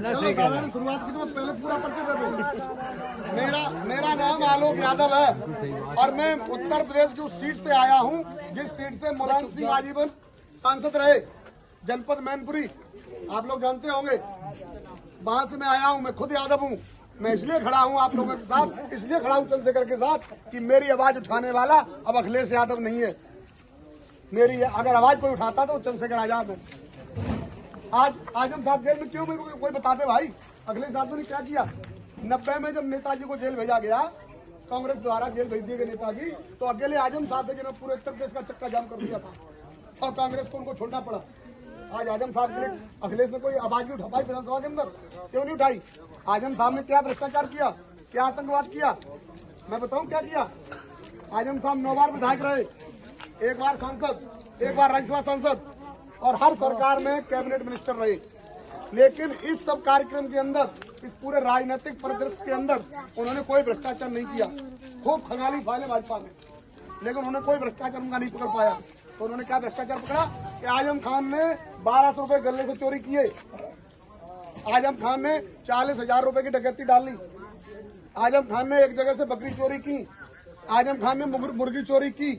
शुरुआत की तो पहले पूरा परिचय दे दूं। मेरा नाम आलोक यादव है और मैं उत्तर प्रदेश की उस सीट से आया हूं जिस सीट से मुलायम सिंह आजीवन सांसद रहे, जनपद मैनपुरी, आप लोग जानते होंगे। वहां से मैं आया हूं, मैं खुद यादव हूं। मैं इसलिए खड़ा हूं आप लोगों के साथ, इसलिए खड़ा हूं चंद्रशेखर के साथ कि मेरी आवाज उठाने वाला अब अखिलेश यादव नहीं है। मेरी अगर आवाज कोई उठाता तो चंद्रशेखर आजाद है। आज आजम साहब जेल में क्यों, मेरे को कोई बता दे भाई। अखिलेश यादव ने क्या किया? 90 में जब नेताजी को जेल भेजा गया, कांग्रेस द्वारा जेल भेज दिए गए नेताजी, तो अकेले आजम साहब थे जिन्होंने पूरे उत्तर प्रदेश का चक्का जाम कर दिया था और कांग्रेस को उनको छोड़ना पड़ा। आज आजम साहब के लिए अखिलेश ने कोई आवाज नहीं उठा पाई विधानसभा के अंदर, क्यों नहीं उठाई? आजम साहब ने क्या भ्रष्टाचार किया, क्या आतंकवाद किया? मैं बताऊं क्या किया? आजम साहब 9 बार विधायक रहे, 1 बार सांसद, 1 बार राज्यसभा सांसद और हर सरकार में कैबिनेट मिनिस्टर रहे। लेकिन इस सब कार्यक्रम के अंदर, इस पूरे राजनीतिक परिदृश्य के अंदर उन्होंने कोई भ्रष्टाचार नहीं किया। खूब खंगाली फाइलें भाजपा में, लेकिन उन्होंने कोई भ्रष्टाचार उनका नहीं पकड़ पाया। तो उन्होंने क्या भ्रष्टाचार पकड़ा कि आजम खान ने 1200 रुपए गले से चोरी किए, आजम खान ने 40,000 रुपए की डकैती डाली, आजम खान ने एक जगह से बकरी चोरी की, आजम खान ने मुर्गी चोरी की।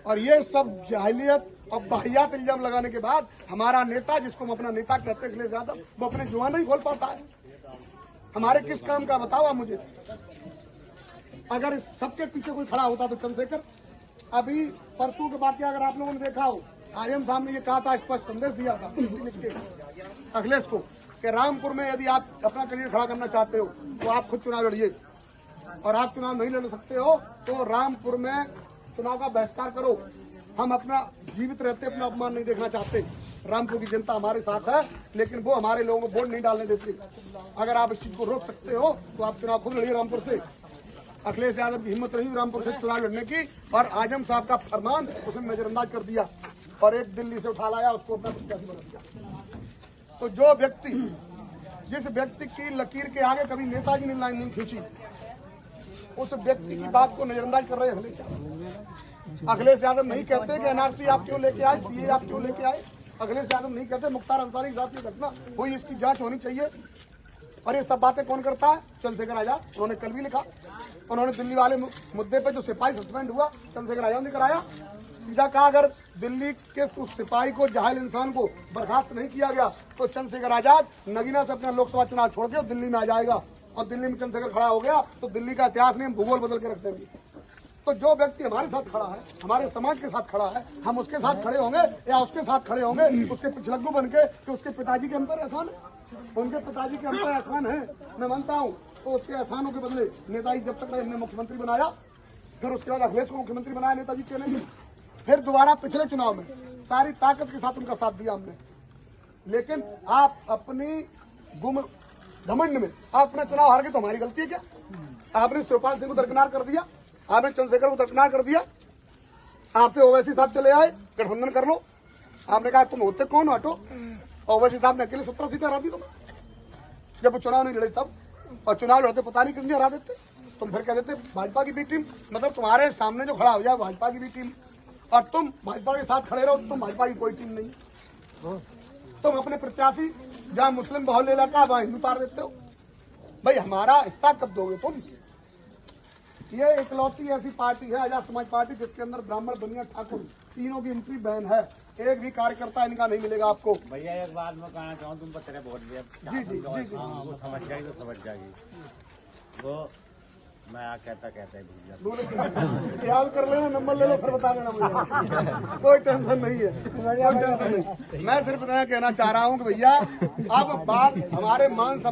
और ये सब जाहिलियत और बाहियात इल्जाम लगाने के बाद हमारा नेता, जिसको हम अपना नेता कहते हैं अखिलेश यादव, वो अपने जुबान नहीं खोल पाता है। हमारे किस काम का बताओ आप मुझे। अगर सबके पीछे कोई खड़ा होता तो चंद्रशेखर। अभी परसों के बाद अगर आप लोगों ने देखा हो, आजम साहब ने ये कहा था, स्पष्ट संदेश दिया था अखिलेश को कि रामपुर में यदि आप अपना करियर खड़ा करना चाहते हो तो आप खुद चुनाव लड़िए, और आप चुनाव नहीं लड़ सकते हो तो रामपुर में चुनाव का बहिष्कार करो। हम अपना जीवित रहते अपना अपमान नहीं देखना चाहते। रामपुर की जनता हमारे साथ है, लेकिन वो हमारे लोगों को वोट नहीं डालने देती। अगर आप इस चीज को रोक सकते हो तो आप चुनाव खुद लड़िए रामपुर से। अखिलेश यादव की हिम्मत रही रामपुर से चुनाव लड़ने की, और आजम साहब का फरमान उसने नजरअंदाज कर दिया और एक दिल्ली से उठा लाया, उसको अपना प्रत्याशी बना दिया। तो जो व्यक्ति, जिस व्यक्ति की लकीर के आगे कभी नेताजी ने लाइन नहीं खींची, उस व्यक्ति की बात को नजरअंदाज कर रहे हैं अखिलेश यादव। अखिलेश यादव नहीं कहते कि एनआरसी आप क्यों लेके आए, सीए आप क्यों लेके आए। अखिलेश यादव नहीं कहते मुख्तार अंसारी के साथ ये घटना हुई, इसकी जांच होनी चाहिए। और ये सब बातें कौन करता है? चंद्रशेखर आजाद। उन्होंने कल भी लिखा, उन्होंने दिल्ली वाले मुद्दे पे जो सिपाही सस्पेंड हुआ, चंद्रशेखर आजाद ने कराया। सीधा कहा अगर दिल्ली के उस सिपाही को, जाहिल इंसान को बर्खास्त नहीं किया गया तो चंद्रशेखर आजाद नगीना से अपना लोकसभा चुनाव छोड़ के दिल्ली में आ जाएगा, और दिल्ली में चंद्रशेखर खड़ा हो गया तो दिल्ली का इतिहास नहीं, हम भूगोल बदल के रख देंगे। तो जो व्यक्ति हमारे साथ खड़ा है, हमारे समाज के साथ खड़ा है, हम उसके साथ खड़े होंगे या उसके साथ खड़े होंगे उसके पिछलग्गू बन के कि उसके पिताजी के हम पर एहसान है, उनके पिताजी के हम पर एहसान है, मैं मानता हूँ। तो उसके एहसानों के बदले नेताजी जब तक हमने मुख्यमंत्री बनाया, फिर उसके बाद अखिलेश को मुख्यमंत्री बनाया नेताजी के लिए, फिर दोबारा पिछले चुनाव में सारी ताकत के साथ उनका साथ दिया हमने। लेकिन आप अपनी घमंड में आप अपना चुनाव हार गए तो हमारी गलती है क्या? आपने शिवपाल सिंह को दरकिनार कर दिया, आपने चंद्रशेखर को दरकिनार कर दिया, आपसे ओवैसी साहब चले आए, गठबंधन कर लो। आपने कहा तुम होते कौन, हटो। ओवैसी साहब ने अकेले 17 सीटें हरा दी तुम, जब वो चुनाव नहीं लड़े तब, और चुनाव लड़ते पता नहीं कितनी हरा देते। तुम फिर कह देते भाजपा की बी टीम, मतलब तुम्हारे सामने जो खड़ा हो जाए भाजपा की बी टीम, और तुम भाजपा के साथ खड़े रहो, तुम भाजपा की कोई टीम नहीं। तुम अपने प्रत्याशी जहां मुस्लिम बहुल इलाका वहां हिंदू तार देते हो। भाई हमारा हिस्सा कब दोगे तुम? ये इकलौती ऐसी पार्टी है आजाद समाज पार्टी जिसके अंदर ब्राह्मण, बनिया, ठाकुर तीनों की एंट्री बैन है। एक भी कार्यकर्ता इनका नहीं मिलेगा आपको। भैया एक बात मैं कहना चाहूँ, तुम पत्थर वोट दिया, जी जी जी जी, वो समझ जाएगी तो समझ जाएगी। वो मैं कहता याद कर लेना, नंबर ले लो फिर बता देना मुझे, कोई टेंशन नहीं है, कोई टेंशन नहीं। मैं सिर्फ इतना कहना चाह रहा हूँ कि भैया अब बात हमारे मान